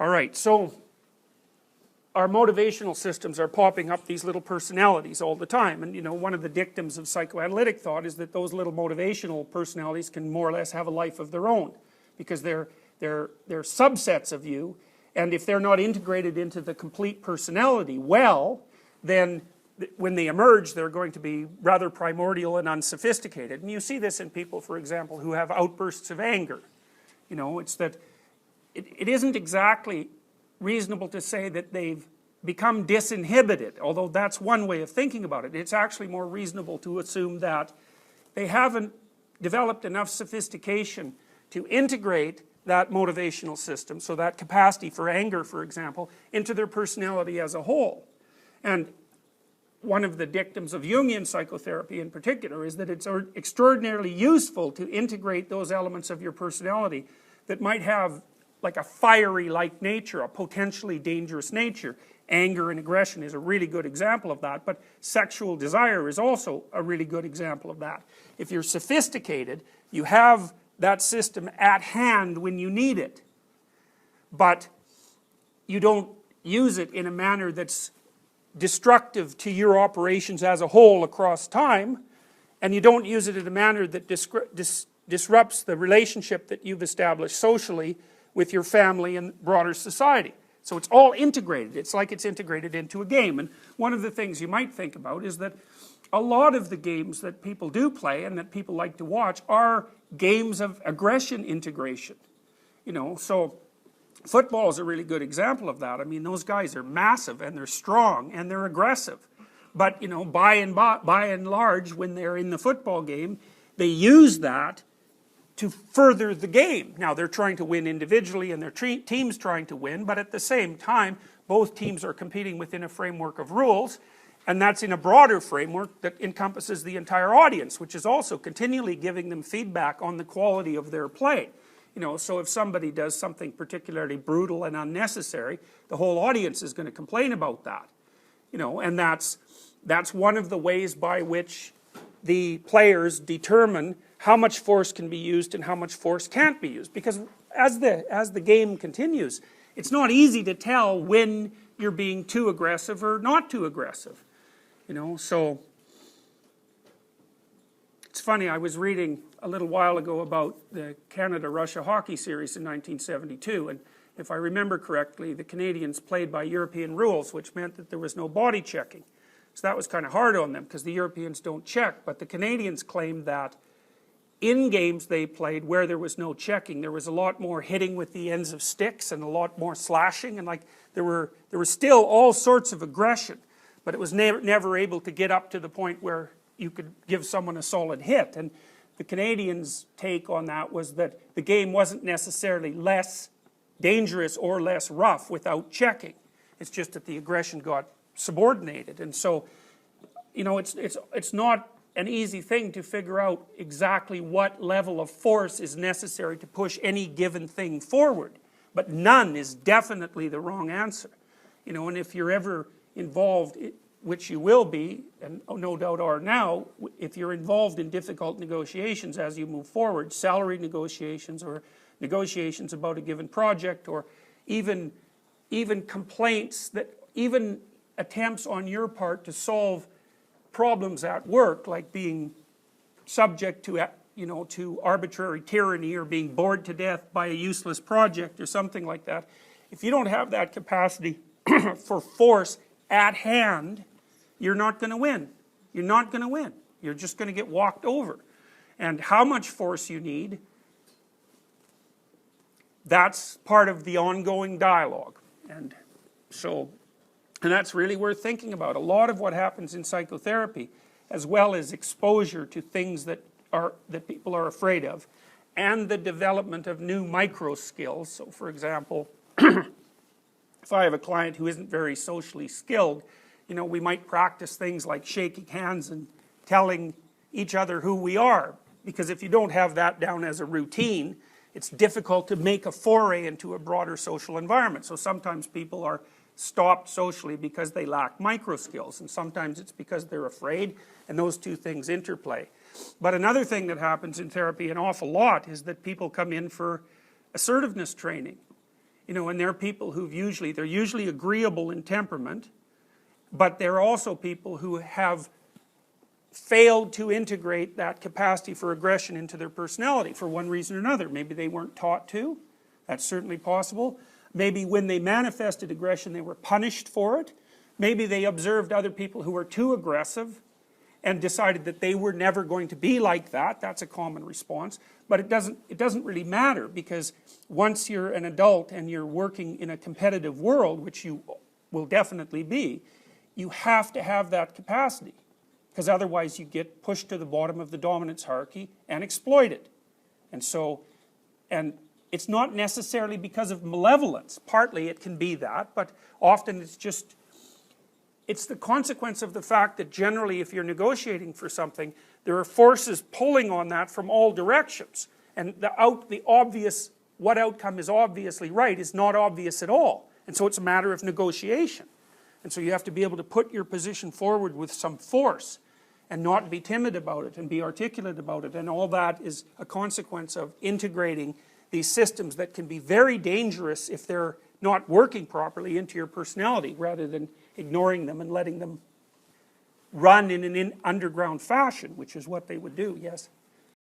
Alright, so our motivational systems are popping up these little personalities all the time, and one of the dictums of psychoanalytic thought is that those little motivational personalities can more or less have a life of their own, because they're subsets of you, and if they're not integrated into the complete personality well, then when they emerge they're going to be rather primordial and unsophisticated. And you see this in people, for example, who have outbursts of anger. It's that it isn't exactly reasonable to say that they've become disinhibited, although that's one way of thinking about it. It's actually more reasonable to assume that they haven't developed enough sophistication to integrate that motivational system, so that capacity for anger, for example, into their personality as a whole. And one of the dictums of Jungian psychotherapy in particular is that it's extraordinarily useful to integrate those elements of your personality that might have like a fiery-like nature, a potentially dangerous nature. Anger and aggression is a really good example of that, but sexual desire is also a really good example of that. If you're sophisticated, you have that system at hand when you need it, but you don't use it in a manner that's destructive to your operations as a whole across time, and you don't use it in a manner that disrupts the relationship that you've established socially with your family and broader society. So it's all integrated. It's like it's integrated into a game. And one of the things you might think about is that a lot of the games that people do play and that people like to watch are games of aggression integration. So football is a really good example of that. I mean, those guys are massive and they're strong and they're aggressive. But by and large, when they're in the football game, they use that to further the game. Now they're trying to win individually and their team's trying to win, but at the same time both teams are competing within a framework of rules, and that's in a broader framework that encompasses the entire audience, which is also continually giving them feedback on the quality of their play. So if somebody does something particularly brutal and unnecessary, the whole audience is going to complain about that. And that's one of the ways by which the players determine how much force can be used and how much force can't be used. Because as the game continues, it's not easy to tell when you're being too aggressive or not too aggressive. So it's funny, I was reading a little while ago about the Canada-Russia hockey series in 1972, and if I remember correctly, the Canadians played by European rules, which meant that there was no body checking. So that was kind of hard on them because the Europeans don't check, but the Canadians claimed that in games they played where there was no checking, there was a lot more hitting with the ends of sticks and a lot more slashing, and there was still all sorts of aggression, but it was never able to get up to the point where you could give someone a solid hit. And the Canadians' take on that was that the game wasn't necessarily less dangerous or less rough without checking. It's just that the aggression got subordinated. And so, it's not an easy thing to figure out exactly what level of force is necessary to push any given thing forward. But none is definitely the wrong answer. And if you're ever involved, which you will be, and no doubt are now, if you're involved in difficult negotiations as you move forward, salary negotiations or negotiations about a given project, or even complaints, that even attempts on your part to solve problems at work, like being subject to to arbitrary tyranny or being bored to death by a useless project or something like that, if you don't have that capacity for force at hand, you're not going to win. You're not going to win. You're just going to get walked over. And how much force you need, that's part of the ongoing dialogue. And that's really worth thinking about. A lot of what happens in psychotherapy, as well as exposure to things that people are afraid of, and the development of new micro skills. So for example, if I have a client who isn't very socially skilled, we might practice things like shaking hands and telling each other who we are. Because if you don't have that down as a routine, it's difficult to make a foray into a broader social environment. So sometimes people are stopped socially because they lack micro skills, and sometimes it's because they're afraid, and those two things interplay. But another thing that happens in therapy an awful lot is that people come in for assertiveness training. You know, and they're people who've they're usually agreeable in temperament, but they're also people who have failed to integrate that capacity for aggression into their personality for one reason or another. Maybe they weren't taught to, that's certainly possible. Maybe when they manifested aggression they were punished for it. Maybe they observed other people who were too aggressive and decided that they were never going to be like that. That's a common response. But it doesn't really matter, because once you're an adult and you're working in a competitive world, which you will definitely be, you have to have that capacity, because otherwise you get pushed to the bottom of the dominance hierarchy and exploited. And so, and it's not necessarily because of malevolence. Partly it can be that, but often it's the consequence of the fact that generally if you're negotiating for something, there are forces pulling on that from all directions. And what outcome is obviously right is not obvious at all. And so it's a matter of negotiation. And so you have to be able to put your position forward with some force and not be timid about it and be articulate about it. And all that is a consequence of integrating these systems that can be very dangerous if they're not working properly into your personality, rather than ignoring them and letting them run in an underground fashion, which is what they would do. Yes?